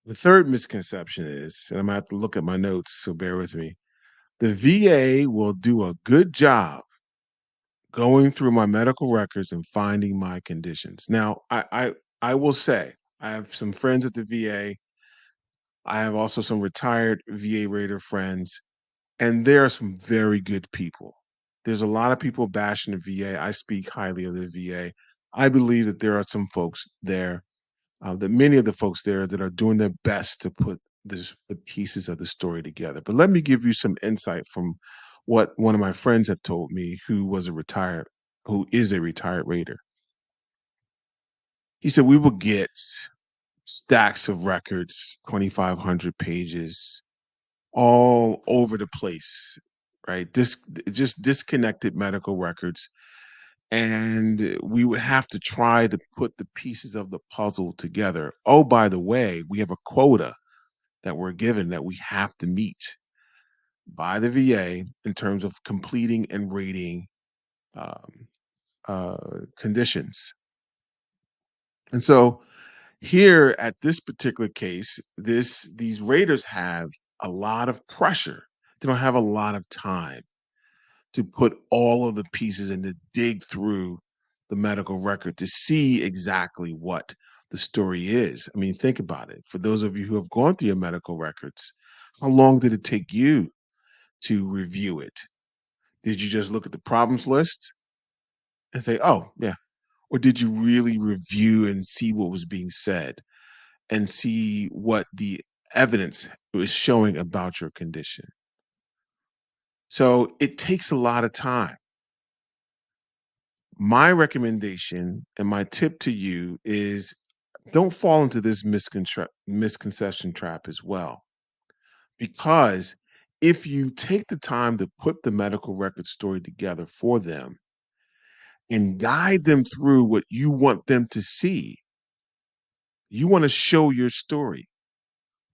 The third misconception is, and I'm gonna have to look at my notes, so bear with me. The VA will do a good job going through my medical records and finding my conditions. Now, I will say I have some friends at the VA. I have also some retired VA Raider friends, and there are some very good people. There's a lot of people bashing the VA. I speak highly of the VA. I believe that there are some folks there, that many of the folks there that are doing their best to put the pieces of the story together. But let me give you some insight from what one of my friends have told me, who is a retired raider. He said we will get stacks of records, 2,500 pages, all over the place, right? Just disconnected medical records. And we would have to try to put the pieces of the puzzle together. Oh, by the way, we have a quota that we're given that we have to meet by the VA in terms of completing and rating um, conditions. And so here at this particular case, these raiders have a lot of pressure. They don't have a lot of time to put all of the pieces and to dig through the medical record to see exactly what the story is. I mean, think about it. For those of you who have gone through your medical records, how long did it take you to review it? Did you just look at the problems list and say, oh, yeah? Or did you really review and see what was being said and see what the evidence was showing about your condition? So it takes a lot of time. My recommendation and my tip to you is don't fall into this misconception trap as well. Because if you take the time to put the medical record story together for them and guide them through what you want them to see, you want to show your story.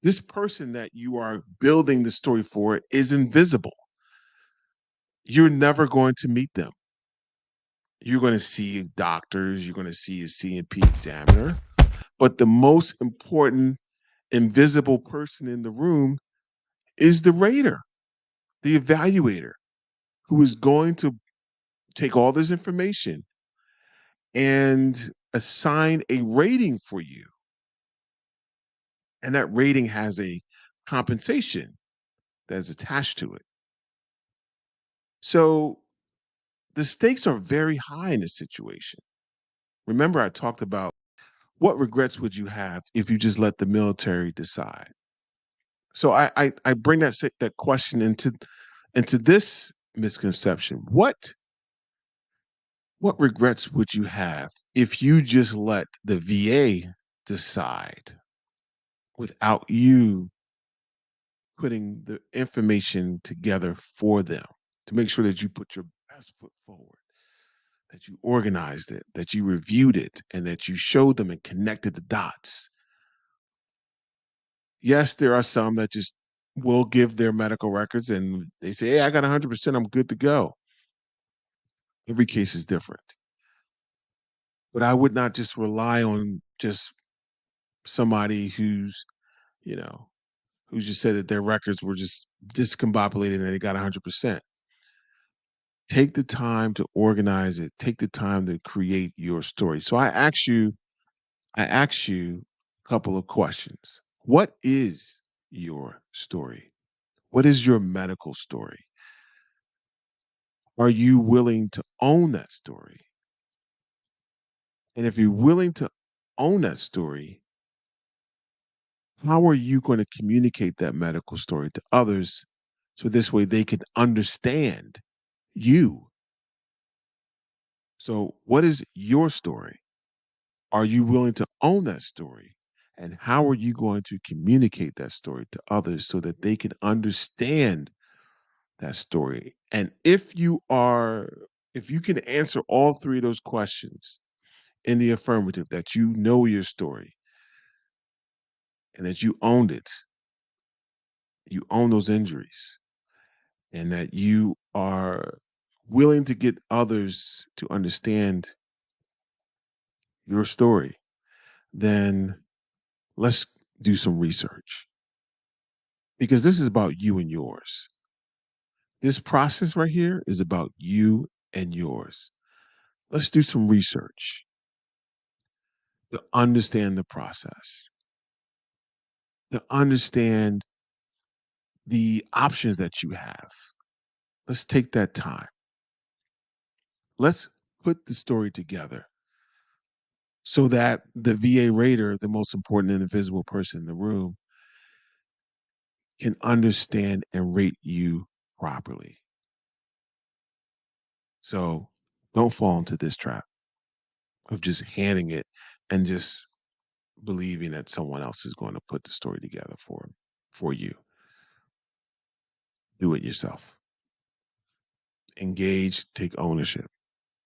This person that you are building the story for is invisible. You're never going to meet them. You're going to see doctors, you're going to see a CNP examiner, but the most important invisible person in the room is the rater, the evaluator, who is going to take all this information and assign a rating for you. And that rating has a compensation that's attached to it. So the stakes are very high in this situation. Remember, I talked about what regrets would you have if you just let the military decide? So I bring that question into this misconception. What regrets would you have if you just let the VA decide without you putting the information together for them to make sure that you put your best foot forward, that you organized it, that you reviewed it, and that you showed them and connected the dots? Yes, there are some that just will give their medical records and they say, hey, I got 100%, I'm good to go. Every case is different. But I would not just rely on just somebody you know, who just said that their records were just discombobulated and they got 100%. Take the time to organize it. Take the time to create your story. So I ask you a couple of questions. What is your story? What is your medical story? Are you willing to own that story? And if you're willing to own that story, how are you going to communicate that medical story to others so this way they can understand you? So, what is your story? Are you willing to own that story? And how are you going to communicate that story to others so that they can understand that story? And if you can answer all three of those questions in the affirmative, that you know your story and that you owned it, you own those injuries, and that you are willing to get others to understand your story, then let's do some research because this is about you and yours. This process right here is about you and yours. Let's do some research to understand the process, to understand the options that you have. Let's take that time. Let's put the story together so that the VA rater, the most important and invisible person in the room, can understand and rate you properly. So don't fall into this trap of just handing it and just believing that someone else is going to put the story together for you. Do it yourself. Engage, take ownership.